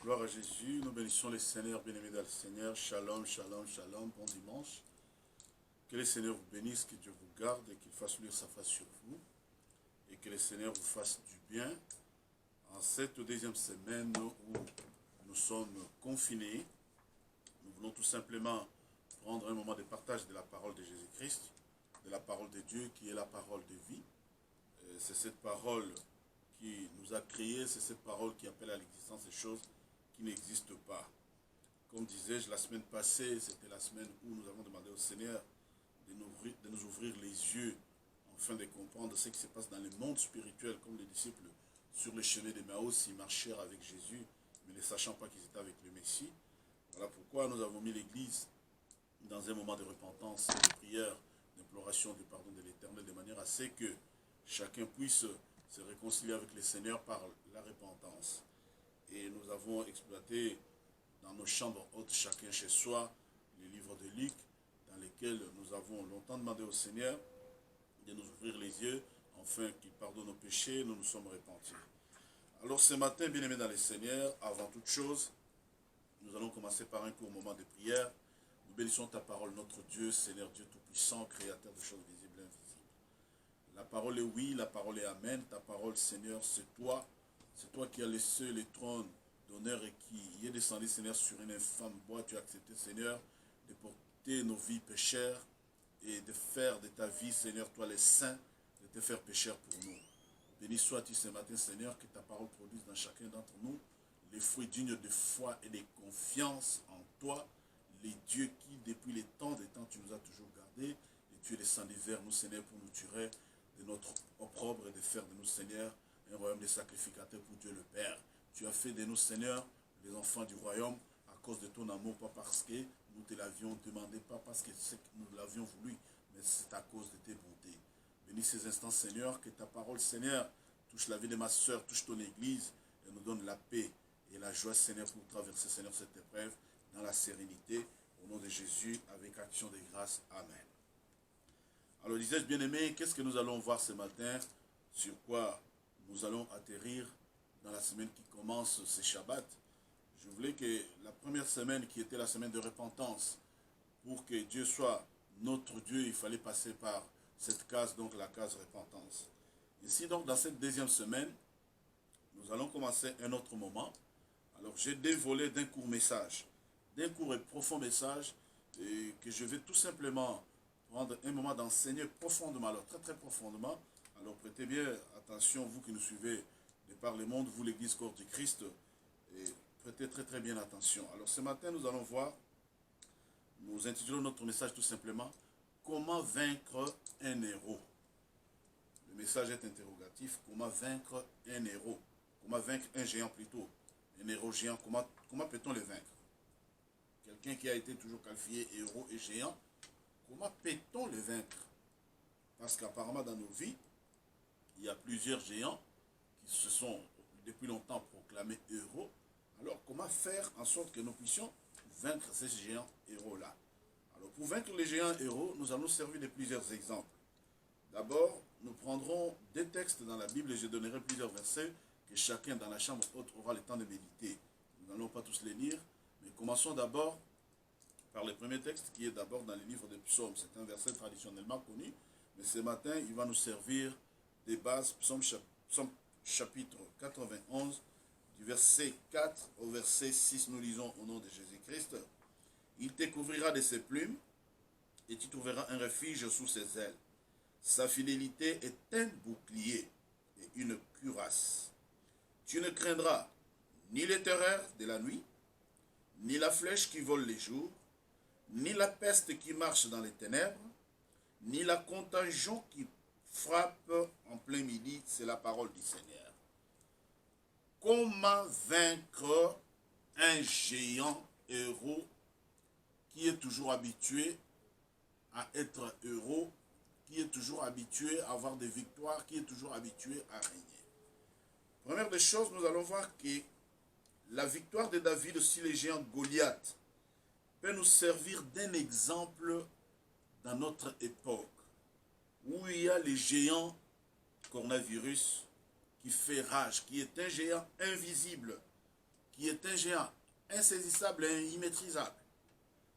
Gloire à Jésus, nous bénissons le Seigneur, bien-aimés dans le Seigneur. Shalom, shalom, shalom, bon dimanche. Que le Seigneur vous bénisse, que Dieu vous garde et qu'il fasse luire sa face sur vous. Et que le Seigneur vous fasse du bien. En cette deuxième semaine où nous sommes confinés, nous voulons tout simplement prendre un moment de partage de la parole de Jésus-Christ, de la parole de Dieu qui est la parole de vie. C'est cette parole qui nous a créés, c'est cette parole qui appelle à l'existence des choses qui n'existent pas. Comme disais-je la semaine passée, c'était la semaine où nous avons demandé au Seigneur de nous ouvrir les yeux afin de comprendre ce qui se passe dans le monde spirituel, comme les disciples sur le chemin d'Emmaüs, ils marchèrent avec Jésus, mais ne sachant pas qu'ils étaient avec le Messie. Voilà pourquoi nous avons mis l'Église dans un moment de repentance, de prière, d'imploration du pardon de l'Éternel, de manière à ce que chacun puisse se réconcilier avec le Seigneur par la repentance. Et nous avons exploité dans nos chambres hautes, chacun chez soi, les livres de Luc, dans lesquels nous avons longtemps demandé au Seigneur de nous ouvrir les yeux, afin qu'il pardonne nos péchés, nous nous sommes repentis. Alors ce matin, bien-aimés dans le Seigneur, avant toute chose, nous allons commencer par un court moment de prière. Nous bénissons ta parole, notre Dieu, Seigneur Dieu Tout-Puissant, Créateur de choses visibles et invisibles. La parole est oui, la parole est amen. Ta parole, Seigneur, c'est toi qui as laissé le trône d'honneur et qui est descendu, Seigneur, sur une infâme bois. Tu as accepté, Seigneur, de porter nos vies pécheurs et de faire de ta vie, Seigneur, toi les saints, de te faire pécheur pour nous. Béni sois-tu ce matin, Seigneur, que ta parole produise dans chacun d'entre nous les fruits dignes de foi et de confiance en toi, les dieux qui, depuis les temps des temps, tu nous as toujours gardés, et tu es descendu vers nous, Seigneur, pour nous tirer de notre opprobre et de faire de nous, Seigneur, un royaume de sacrificateurs pour Dieu le Père. Tu as fait de nous, Seigneur, les enfants du royaume à cause de ton amour, pas parce que nous te l'avions demandé, pas parce que nous l'avions voulu, mais c'est à cause de tes bontés. Bénis ces instants, Seigneur, que ta parole, Seigneur, touche la vie de ma soeur, touche ton église et nous donne la paix et la joie, Seigneur, pour traverser, Seigneur, cette épreuve dans la sérénité. Au nom de Jésus, avec action de grâce. Amen. Alors, disais-je, bien-aimé, qu'est-ce que nous allons voir ce matin? Sur quoi nous allons atterrir dans la semaine qui commence, ce Shabbat. Je voulais que la première semaine, qui était la semaine de repentance, pour que Dieu soit notre Dieu, il fallait passer par cette case, donc la case repentance. Ici, donc, dans cette deuxième semaine, nous allons commencer un autre moment. Alors, j'ai deux volets d'un court message, d'un court et profond message, et que je vais tout simplement prendre un moment d'enseigner profondément, alors très très profondément. Alors, prêtez bien attention, vous qui nous suivez de par le monde, vous l'Église corps du Christ, et prêtez très très bien attention. Alors, ce matin, nous allons voir, nous intitulons notre message tout simplement, comment vaincre un héros. Le message est interrogatif, comment vaincre un héros, comment vaincre un géant plutôt. Un héros géant, comment peut-on le vaincre? Quelqu'un qui a été toujours qualifié héros et géant, comment peut-on le vaincre? Parce qu'apparemment dans nos vies, il y a plusieurs géants qui se sont depuis longtemps proclamés héros. Alors comment faire en sorte que nous puissions vaincre ces géants héros-là? Alors pour vaincre les géants héros, nous allons servir de plusieurs exemples. D'abord, nous prendrons des textes dans la Bible et je donnerai plusieurs versets que chacun dans la chambre haute aura le temps de méditer. Nous n'allons pas tous les lire, mais commençons d'abord par le premier texte qui est d'abord dans le livre des psaumes. C'est un verset traditionnellement connu, mais ce matin, il va nous servir des bases. Psaume chapitre 91, du verset 4 au verset 6, nous lisons au nom de Jésus-Christ. Il te couvrira de ses plumes et tu trouveras un refuge sous ses ailes. Sa fidélité est un bouclier et une cuirasse. Tu ne craindras ni les terreurs de la nuit, ni la flèche qui vole les jours, ni la peste qui marche dans les ténèbres, ni la contagion qui frappe en plein midi. C'est la parole du Seigneur. Comment vaincre un géant héros qui est toujours habitué à être héros, qui est toujours habitué à avoir des victoires, qui est toujours habitué à régner? Première des choses, nous allons voir que la victoire de David sur les géants Goliath peut nous servir d'un exemple dans notre époque, où il y a les géants coronavirus qui fait rage, qui est un géant invisible, qui est un géant insaisissable et immaîtrisable.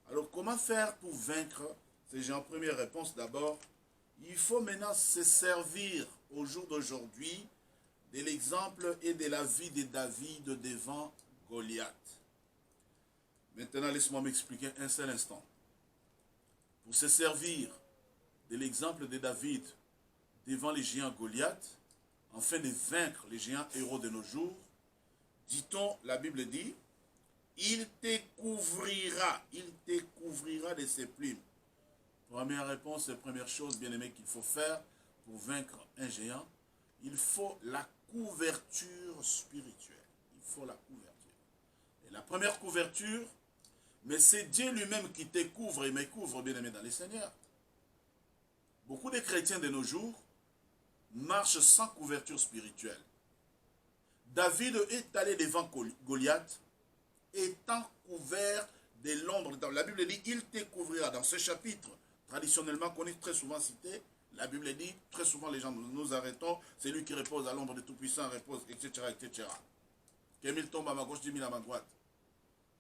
Alors, comment faire pour vaincre ces géants? Première réponse d'abord, il faut maintenant se servir au jour d'aujourd'hui de l'exemple et de la vie de David devant Goliath. Maintenant, laisse-moi m'expliquer un seul instant. Pour se servir de l'exemple de David devant les géants Goliath, afin de vaincre les géants héros de nos jours, dit-on, la Bible dit, il te couvrira de ses plumes. Première réponse, la première chose, bien aimé, qu'il faut faire pour vaincre un géant, il faut la couverture spirituelle. Il faut la couverture. Et la première couverture, mais c'est Dieu lui-même qui te couvre et me couvre, bien aimé, dans les Seigneurs. Beaucoup de chrétiens de nos jours marchent sans couverture spirituelle. David est allé devant Goliath, étant couvert de l'ombre. La Bible dit, il te couvrira. Dans ce chapitre, traditionnellement, qu'on est très souvent cité, la Bible dit, très souvent les gens nous arrêtons, c'est lui qui repose à l'ombre de Tout-Puissant, repose, etc., etc. Qu'Émile tombe à ma gauche, 10 000 à ma droite.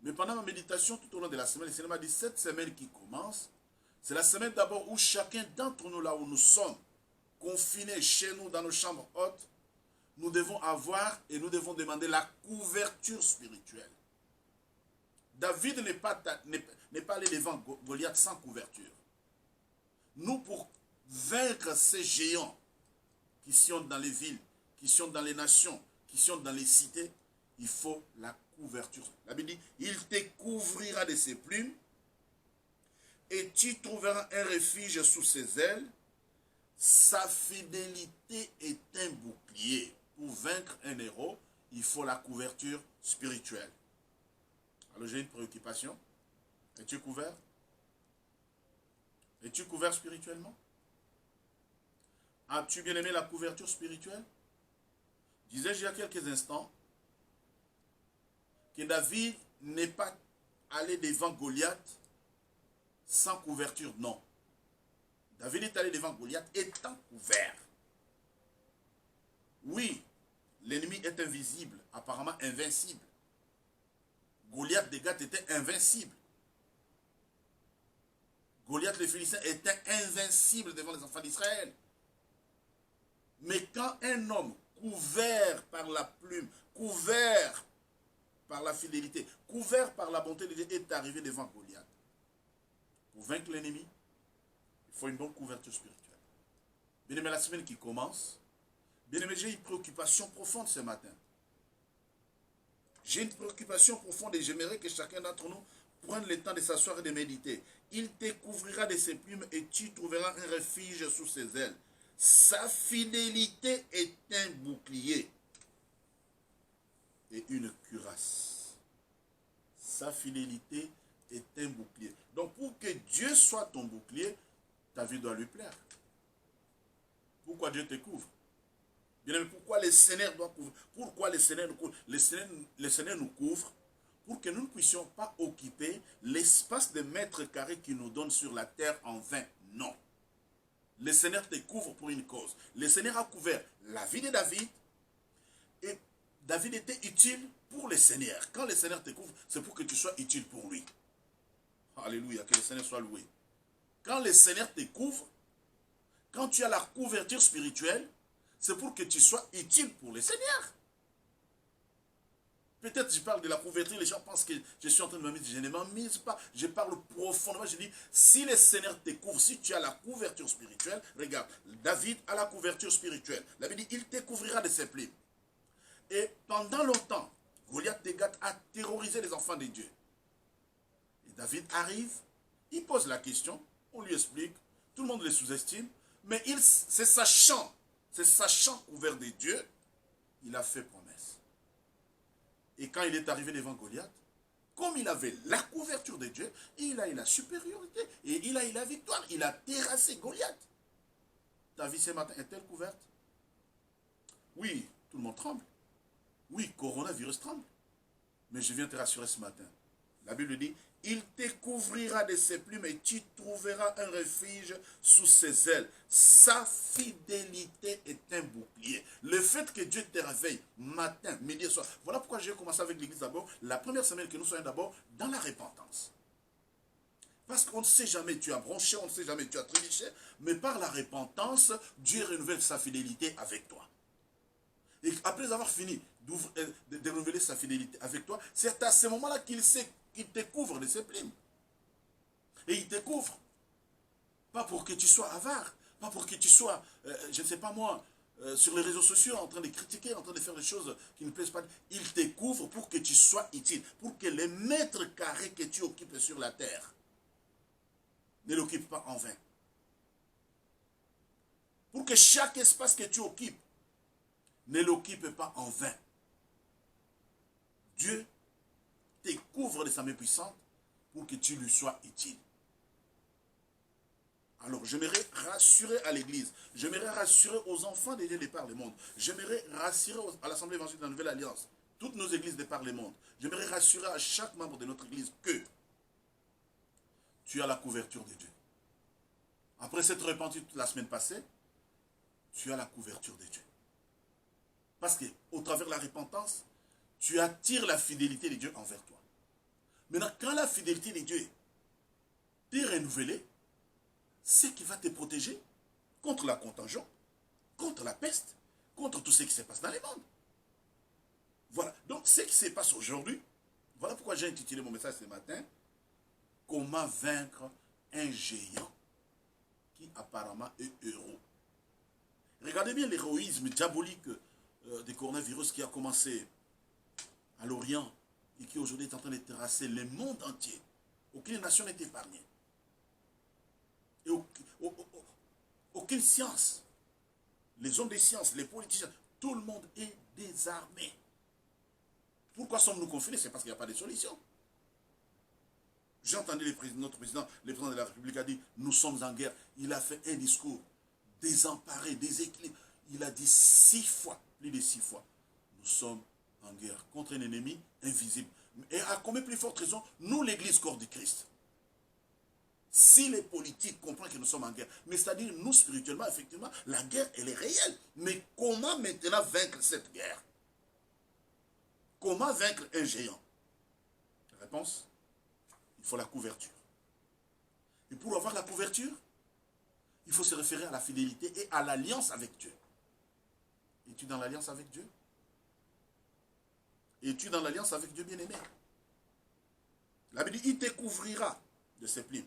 Mais pendant ma méditation, tout au long de la semaine, le Seigneur m'a dit, cette semaine qui commence, c'est la semaine d'abord où chacun d'entre nous, là où nous sommes, confinés chez nous, dans nos chambres hautes, nous devons avoir et nous devons demander la couverture spirituelle. David n'est pas allé devant Goliath sans couverture. Nous, pour vaincre ces géants qui sont dans les villes, qui sont dans les nations, qui sont dans les cités, il faut la couverture. La Bible dit, il te couvrira de ses plumes et tu trouveras un refuge sous ses ailes. Sa fidélité est un bouclier. Pour vaincre un héros, il faut la couverture spirituelle. Alors j'ai une préoccupation. Es-tu couvert? Es-tu couvert spirituellement? As-tu bien aimé la couverture spirituelle? Disais-je il y a quelques instants que David n'est pas allé devant Goliath sans couverture, non. David est allé devant Goliath étant couvert. Oui, l'ennemi est invisible, apparemment invincible. Goliath de Gath était invincible. Goliath le Philistin était invincible devant les enfants d'Israël. Mais quand un homme couvert par la plume, couvert par la fidélité, couvert par la bonté de Dieu est arrivé devant Goliath, pour vaincre l'ennemi, il faut une bonne couverture spirituelle. Bien aimé, la semaine qui commence, bien aimé, j'ai une préoccupation profonde ce matin. J'ai une préoccupation profonde et j'aimerais que chacun d'entre nous prenne le temps de s'asseoir et de méditer. Il te couvrira de ses plumes et tu trouveras un refuge sous ses ailes. Sa fidélité est un bouclier et une cuirasse. Sa fidélité est un bouclier. Donc pour que Dieu soit ton bouclier, ta vie doit lui plaire. Pourquoi Dieu te couvre? Bien aimé, pourquoi le Seigneur doit couvrir? Pourquoi le Seigneur nous couvre? Le Seigneur nous couvre pour que nous ne puissions pas occuper l'espace de mètres carrés qu'il nous donne sur la terre en vain. Non. Le Seigneur te couvre pour une cause. Le Seigneur a couvert la vie de David et David était utile pour le Seigneur. Quand le Seigneur te couvre, c'est pour que tu sois utile pour lui. Alléluia, que le Seigneur soit loué. Quand le Seigneur te couvre, quand tu as la couverture spirituelle, c'est pour que tu sois utile pour le Seigneur. Peut-être je parle de la couverture, les gens pensent que je suis en train de me mettre, je ne m'amise pas, je parle profondément, je dis, si le Seigneur te couvre, si tu as la couverture spirituelle, regarde, David a la couverture spirituelle. La Bible dit, il te couvrira de ses plumes. Et pendant longtemps, Goliath de Gath a terrorisé les enfants de Dieu. Et David arrive, il pose la question, on lui explique, tout le monde le sous-estime, mais c'est sachant couvert de Dieu, il a fait promesse. Et quand il est arrivé devant Goliath, comme il avait la couverture de Dieu, il a eu la supériorité et il a eu la victoire. Il a terrassé Goliath. Ta vie ce matin est-elle couverte? Oui, tout le monde tremble. Oui, coronavirus tremble. Mais je viens te rassurer ce matin. La Bible dit, il te couvrira de ses plumes et tu trouveras un refuge sous ses ailes. Sa fidélité est un bouclier. Le fait que Dieu te réveille matin, midi et soir. Voilà pourquoi j'ai commencé avec l'église d'abord, la première semaine que nous soyons d'abord dans la repentance. Parce qu'on ne sait jamais, tu as bronché, on ne sait jamais, tu as trébuché, mais par la repentance, Dieu renouvelle sa fidélité avec toi. Et après avoir fini de renouveler sa fidélité avec toi, c'est à ce moment-là qu'il te couvre de ses plumes. Et il te couvre. Pas pour que tu sois avare, pas pour que tu sois, je ne sais pas moi, sur les réseaux sociaux en train de critiquer, en train de faire des choses qui ne plaisent pas. Il te couvre pour que tu sois utile, pour que les mètres carrés que tu occupes sur la terre ne l'occupent pas en vain. Pour que chaque espace que tu occupes ne l'occupe pas en vain. Dieu te couvre de sa main puissante pour que tu lui sois utile. Alors, j'aimerais rassurer à l'Église, j'aimerais rassurer aux enfants de Dieu de par le monde, j'aimerais rassurer à l'Assemblée évangélique de la Nouvelle Alliance, toutes nos églises de par le monde, j'aimerais rassurer à chaque membre de notre Église que tu as la couverture de Dieu. Après s'être repenti la semaine passée, tu as la couverture de Dieu. Parce qu'au travers de la repentance, tu attires la fidélité de Dieu envers toi. Maintenant, quand la fidélité de Dieu t'est renouvelée, c'est qui va te protéger contre la contagion, contre la peste, contre tout ce qui se passe dans les mondes. Voilà. Donc, ce qui se passe aujourd'hui, voilà pourquoi j'ai intitulé mon message ce matin, comment vaincre un géant qui apparemment est héros. Regardez bien l'héroïsme diabolique du coronavirus qui a commencé à l'Orient et qui aujourd'hui est en train de terrasser le monde entier. Aucune nation n'est épargnée. Et aucune science, les hommes des sciences, les politiciens, tout le monde est désarmé. Pourquoi sommes-nous confinés? C'est parce qu'il n'y a pas de solution. J'ai entendu notre président, le président de la République a dit, nous sommes en guerre. Il a fait un discours désemparé, déséquilibré. Il a dit 6 fois, plus de 6 fois, nous sommes en guerre contre un ennemi invisible. Et à combien plus forte raison, nous l'église corps du Christ. Si les politiques comprennent que nous sommes en guerre, mais c'est-à-dire nous spirituellement, effectivement, la guerre, elle est réelle. Mais comment maintenant vaincre cette guerre? Comment vaincre un géant? Réponse, il faut la couverture. Et pour avoir la couverture, il faut se référer à la fidélité et à l'alliance avec Dieu. Es-tu dans l'alliance avec Dieu? Es-tu dans l'alliance avec Dieu bien-aimé? La Bible dit, il te couvrira de ses plumes.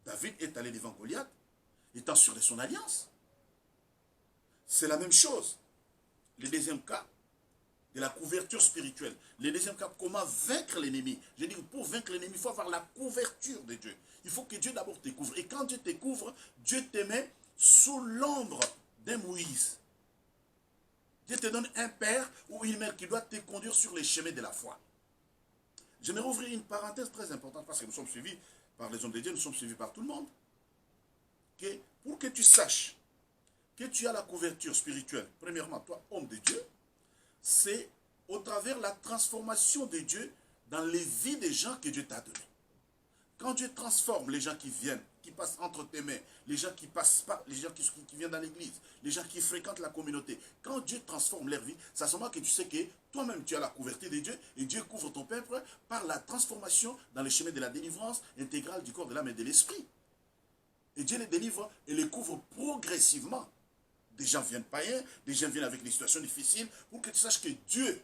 David est allé devant Goliath, étant sûr de son alliance. C'est la même chose. Le deuxième cas, de la couverture spirituelle. Le deuxième cas, comment vaincre l'ennemi. Je dis, pour vaincre l'ennemi, il faut avoir la couverture de Dieu. Il faut que Dieu d'abord te couvre. Et quand Dieu te couvre, Dieu te met sous l'ombre d'un Moïse. Dieu te donne un père ou une mère qui doit te conduire sur les chemins de la foi. J'aimerais ouvrir une parenthèse très importante parce que nous sommes suivis par les hommes de Dieu, nous sommes suivis par tout le monde. Que pour que tu saches que tu as la couverture spirituelle, premièrement, toi, homme de Dieu, c'est au travers de la transformation de Dieu dans les vies des gens que Dieu t'a donné. Quand Dieu transforme les gens qui viennent, qui passent entre tes mains, les gens qui passent pas, les gens qui viennent dans l'église, les gens qui fréquentent la communauté, quand Dieu transforme leur vie, c'est à ce moment que tu sais que toi-même tu as la couverture de Dieu et Dieu couvre ton peuple par la transformation dans le chemin de la délivrance intégrale du corps, de l'âme et de l'esprit. Et Dieu les délivre et les couvre progressivement. Des gens viennent païens, des gens viennent avec des situations difficiles, pour que tu saches que Dieu,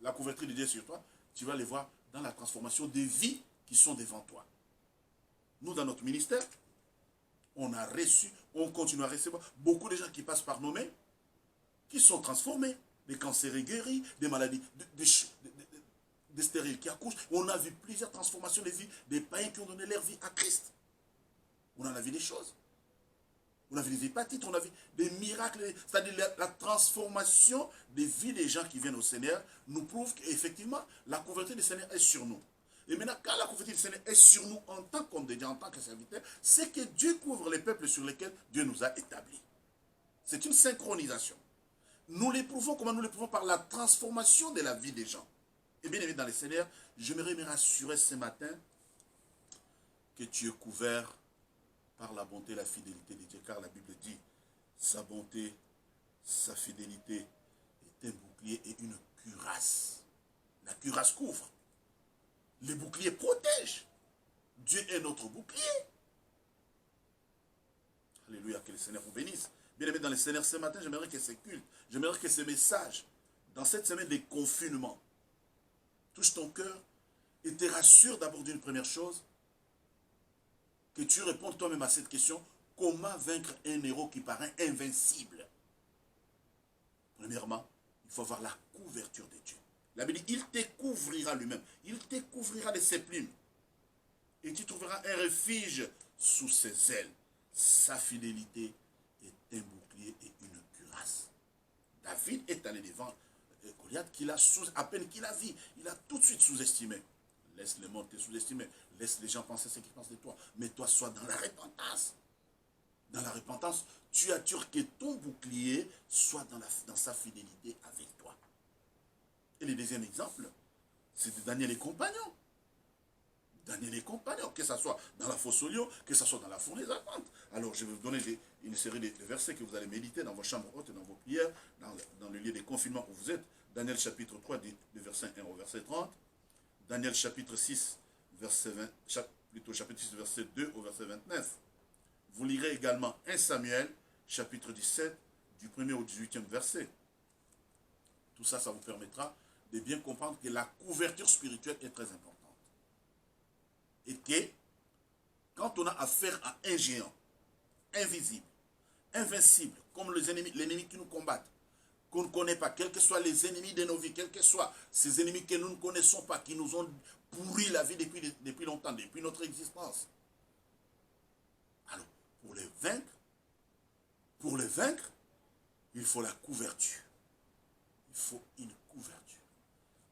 la couverture de Dieu sur toi, tu vas les voir dans la transformation des vies qui sont devant toi. Nous, dans notre ministère, on a reçu, on continue à recevoir beaucoup de gens qui passent par nos mains, qui sont transformés, des cancers guéris, des maladies, des stériles qui accouchent. On a vu plusieurs transformations de vie, des païens qui ont donné leur vie à Christ. On en a vu des choses. On a vu des hépatites, on a vu des miracles, c'est-à-dire la transformation des vies des gens qui viennent au Seigneur nous prouve qu'effectivement, la couverture du Seigneur est sur nous. Et maintenant, quand la couverture du Seigneur est sur nous en tant qu'homme de Dieu, en tant que serviteur, c'est que Dieu couvre les peuples sur lesquels Dieu nous a établis. C'est une synchronisation. Nous l'éprouvons, comment nous l'éprouvons? Par la transformation de la vie des gens. Et bien évidemment, dans le Seigneur, j'aimerais me rassurer ce matin que tu es couvert par la bonté et la fidélité de Dieu, car la Bible dit, sa bonté, sa fidélité est un bouclier et une cuirasse. La cuirasse couvre. Les boucliers protègent. Dieu est notre bouclier. Alléluia, que le Seigneur vous bénisse. Bien aimé dans le Seigneur, ce matin, j'aimerais que ces cultes, j'aimerais que ces messages, dans cette semaine de confinement, touchent ton cœur et te rassurent d'abord d'une première chose, que tu répondes toi-même à cette question, comment vaincre un héros qui paraît invincible? Premièrement, il faut avoir la couverture de Dieu. La Bible dit, il te couvrira lui-même, il te couvrira de ses plumes, et tu trouveras un refuge sous ses ailes. Sa fidélité est un bouclier et une cuirasse. David est allé devant Goliath, à peine qu'il a vu, il a tout de suite sous-estimé. Laisse le monde te sous-estimer, laisse les gens penser ce qu'ils pensent de toi, mais toi sois dans la repentance. Dans la repentance, tu attires que ton bouclier soit dans sa fidélité avec toi. Et le deuxième exemple, c'est de Daniel et compagnons. Daniel et compagnons, que ce soit dans la fosse au lion, que ce soit dans la fournaise ardente. Alors, je vais vous donner une série de versets que vous allez méditer dans vos chambres hautes et dans vos prières, dans le lieu de confinement où vous êtes. Daniel chapitre 3, du verset 1 au verset 30. Daniel chapitre 6, chapitre 6, verset 2 au verset 29. Vous lirez également 1 Samuel, chapitre 17, du 1er au 18e verset. Tout ça, ça vous permettra de bien comprendre que la couverture spirituelle est très importante. Et que, quand on a affaire à un géant, invisible, invincible, comme l'ennemi qui nous combattent, qu'on ne connaît pas, quels que soient les ennemis de nos vies, quels que soient ces ennemis que nous ne connaissons pas, qui nous ont pourri la vie depuis longtemps, depuis notre existence. Alors, pour les vaincre, il faut la couverture. Il faut une couverture.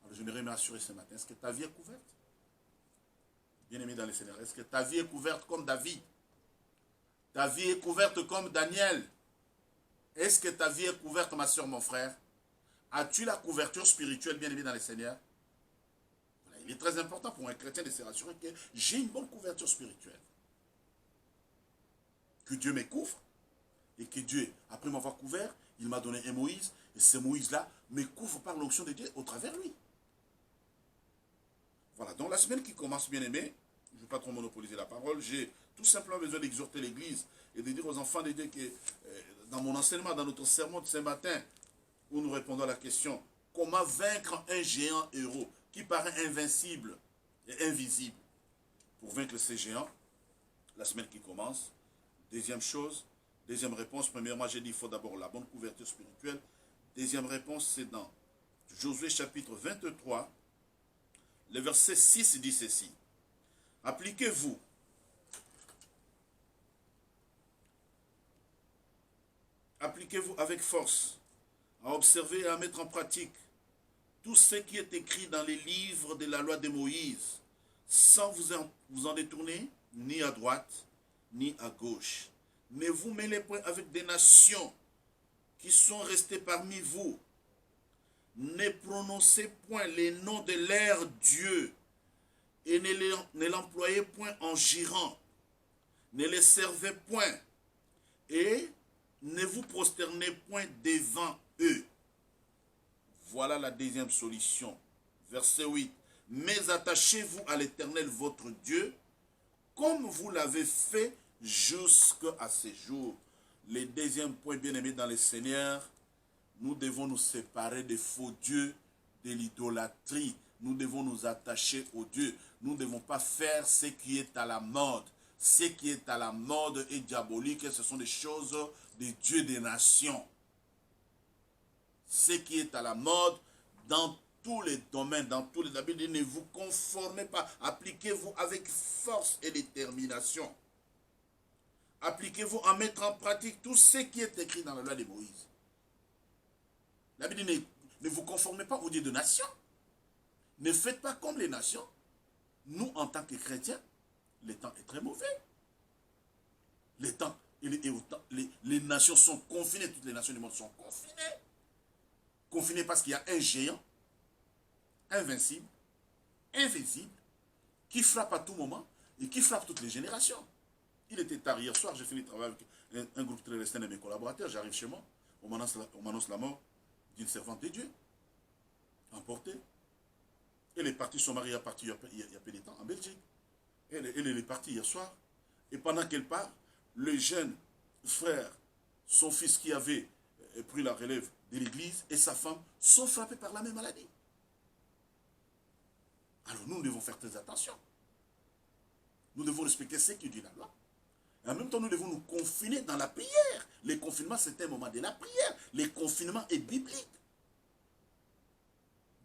Alors, j'aimerais m'assurer ce matin, est-ce que ta vie est couverte? Bien-aimé dans le Seigneur, est-ce que ta vie est couverte comme David? Ta vie est couverte comme Daniel? Est-ce que ta vie est couverte, ma soeur, mon frère? As-tu la couverture spirituelle, bien-aimé dans le Seigneur? Voilà, il est très important pour un chrétien de se rassurer que j'ai une bonne couverture spirituelle. Que Dieu me couvre et que Dieu, après m'avoir couvert, il m'a donné un Moïse et ce Moïse-là me couvre par l'onction de Dieu au travers lui. Voilà, donc la semaine qui commence, bien aimé, je ne veux pas trop monopoliser la parole, j'ai tout simplement besoin d'exhorter l'Église et de dire aux enfants de Dieu que dans mon enseignement, dans notre sermon de ce matin, où nous répondons à la question, comment vaincre un géant héros qui paraît invincible et invisible? Pour vaincre ces géants, la semaine qui commence, deuxième réponse, premièrement, j'ai dit, il faut d'abord la bonne couverture spirituelle. Deuxième réponse, c'est dans Josué chapitre 23, le verset 6 dit ceci. Appliquez-vous avec force à observer et à mettre en pratique tout ce qui est écrit dans les livres de la loi de Moïse, sans vous en détourner ni à droite ni à gauche. Ne vous mêlez point avec des nations qui sont restées parmi vous. Ne prononcez point les noms de leurs dieux et ne l'employez point en girant. Ne les servez point et ne vous prosternez point devant eux. Voilà la deuxième solution. Verset 8. Mais attachez-vous à l'Éternel votre Dieu, comme vous l'avez fait jusqu'à ce jour. Le deuxième point, bien-aimé dans le Seigneur, nous devons nous séparer des faux dieux, de l'idolâtrie. Nous devons nous attacher au Dieu. Nous ne devons pas faire ce qui est à la mode. Ce qui est à la mode est diabolique. Ce sont des choses des dieux des nations. Ce qui est à la mode dans tous les domaines, dans tous les domaines, ne vous conformez pas. Appliquez-vous avec force et détermination. Appliquez-vous à mettre en pratique tout ce qui est écrit dans la loi de Moïse. La Bible dit, ne vous conformez pas aux dieux de nations. Ne faites pas comme les nations. Nous, en tant que chrétiens, le temps est très mauvais. Les nations sont confinées, toutes les nations du monde sont confinées. Confinées parce qu'il y a un géant, invincible, invisible, qui frappe à tout moment et qui frappe toutes les générations. Il était tard hier soir, j'ai fini de travailler avec un groupe très restreint de mes collaborateurs, j'arrive chez moi, on m'annonce la mort d'une servante de Dieu. emportée. Elle est partie, son mari est parti il y a peu de temps en Belgique. Elle est partie hier soir. Et pendant qu'elle part, le jeune frère, son fils qui avait pris la relève de l'église et sa femme sont frappés par la même maladie. Alors nous devons faire très attention. Nous devons respecter ce qui dit la loi. Et en même temps, nous devons nous confiner dans la prière. Les confinements, c'est un moment de la prière. Les confinements est biblique.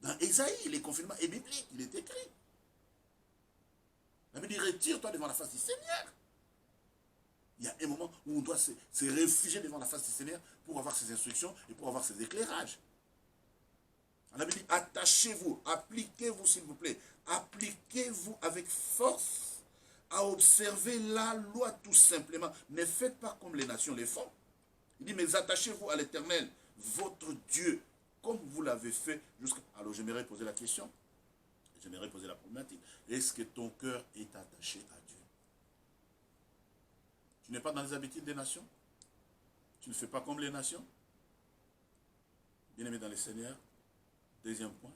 Dans Ésaïe, les confinements est biblique. Il est écrit. La Bible dit, retire-toi devant la face du Seigneur. Il y a un moment où on doit se réfugier devant la face du Seigneur pour avoir ses instructions et pour avoir ses éclairages. La Bible dit, attachez-vous, appliquez-vous s'il vous plaît, appliquez-vous avec force à observer la loi tout simplement. Ne faites pas comme les nations les font. Il dit, mais attachez-vous à l'Éternel, votre Dieu, comme vous l'avez fait jusqu'à... Alors j'aimerais poser la question, j'aimerais poser la problématique. Est-ce que ton cœur est attaché à Dieu? Tu n'es pas dans les habitudes des nations? Tu ne fais pas comme les nations? Bien-aimé dans le Seigneur, deuxième point,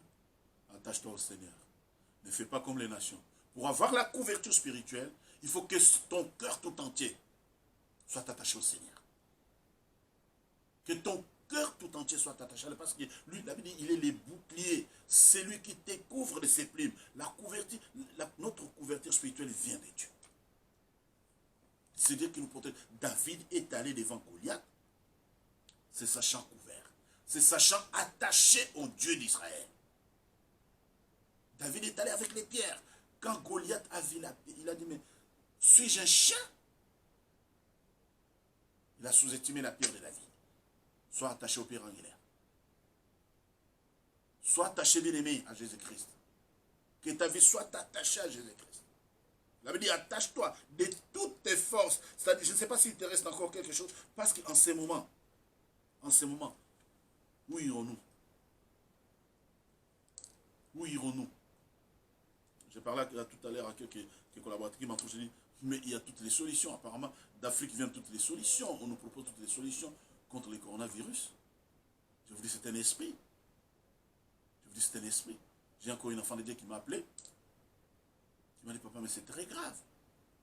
attache-toi au Seigneur. Ne fais pas comme les nations. Pour avoir la couverture spirituelle, il faut que ton cœur tout entier soit attaché au Seigneur. Que ton cœur tout entier soit attaché à lui, parce que lui, la Bible dit, il est le bouclier. C'est lui qui te couvre de ses plumes. Notre couverture spirituelle vient de Dieu. C'est Dieu qui nous protège. David est allé devant Goliath. C'est sachant couvert. C'est sachant attaché au Dieu d'Israël. David est allé avec les pierres. Quand Goliath a vu la pierre, il a dit, mais suis-je un chien? Il a sous-estimé la pierre de David. Sois attaché au Père angulaire. Sois attaché, bien-aimé, à Jésus-Christ. Que ta vie soit attachée à Jésus-Christ. La Bible dit, attache-toi de toutes tes forces. C'est-à-dire, je ne sais pas s'il te reste encore quelque chose, parce qu'en ces moments, où irons-nous? Où irons-nous? J'ai parlé tout à l'heure à quelques collaborateurs qui m'ont touché, dit, mais il y a toutes les solutions. Apparemment, d'Afrique viennent toutes les solutions. On nous propose toutes les solutions contre le coronavirus. Je vous dis, c'est un esprit. Je vous dis, c'est un esprit. J'ai encore une enfant de Dieu qui m'a appelé. Il m'a dit, papa, mais c'est très grave.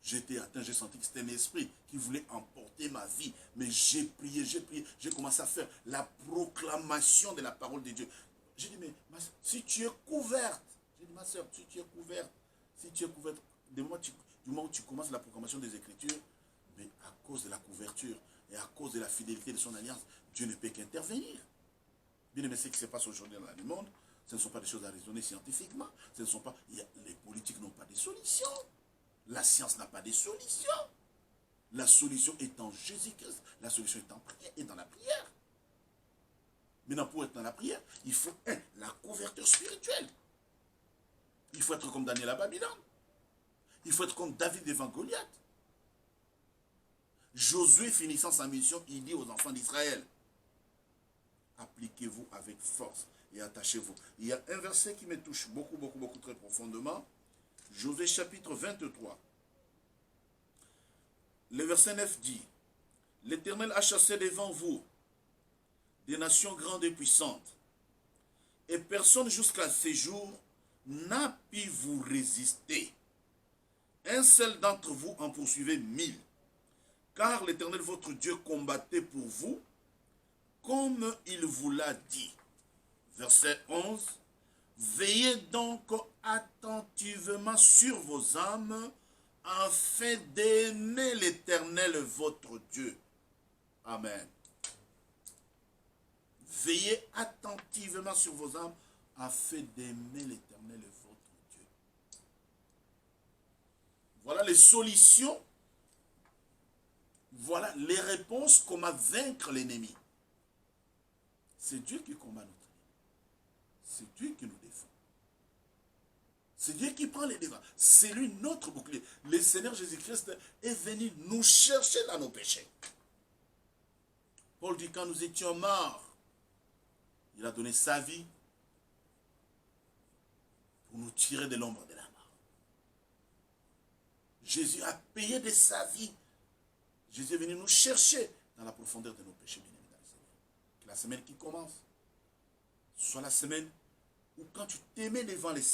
J'étais atteint, j'ai senti que c'était un esprit qui voulait emporter ma vie. Mais j'ai prié, j'ai commencé à faire la proclamation de la parole de Dieu. J'ai dit, mais si tu es couverte, j'ai dit, ma soeur, si tu es couverte, du moment où tu commences la proclamation des Écritures, mais à cause de la couverture et à cause de la fidélité de son alliance, Dieu ne peut qu'intervenir. Bien aimé, ce qui se passe aujourd'hui dans le monde, ce ne sont pas des choses à raisonner scientifiquement. Les politiques n'ont pas de solution. La science n'a pas de solution. La solution est en Jésus-Christ. La solution est en prière et dans la prière. Maintenant, pour être dans la prière, il faut, la couverture spirituelle. Il faut être comme Daniel à Babylone. Il faut être comme David devant Goliath. Josué, finissant sa mission, il dit aux enfants d'Israël, appliquez-vous avec force et attachez-vous. Il y a un verset qui me touche beaucoup, très profondément. Josué chapitre 23. Le verset 9 dit, l'Éternel a chassé devant vous des nations grandes et puissantes, et personne jusqu'à ce jour n'a pu vous résister. Un seul d'entre vous en poursuivait 1000, car l'Éternel votre Dieu combattait pour vous, comme il vous l'a dit. Verset 11. Veillez donc attentivement sur vos âmes, afin d'aimer l'Éternel votre Dieu. Amen. Veillez attentivement sur vos âmes, afin d'aimer l'Éternel votre Dieu. Voilà les solutions. Voilà les réponses comment vaincre l'ennemi. C'est Dieu qui combat notre ennemi. C'est Dieu qui nous défend. C'est Dieu qui prend les devants. C'est lui notre bouclier. Le Seigneur Jésus-Christ est venu nous chercher dans nos péchés. Paul dit, quand nous étions morts, il a donné sa vie pour nous tirer de l'ombre de la mort. Jésus a payé de sa vie. Jésus est venu nous chercher dans la profondeur de nos péchés. Que la semaine qui commence soit la semaine ou quand tu t'aimais devant les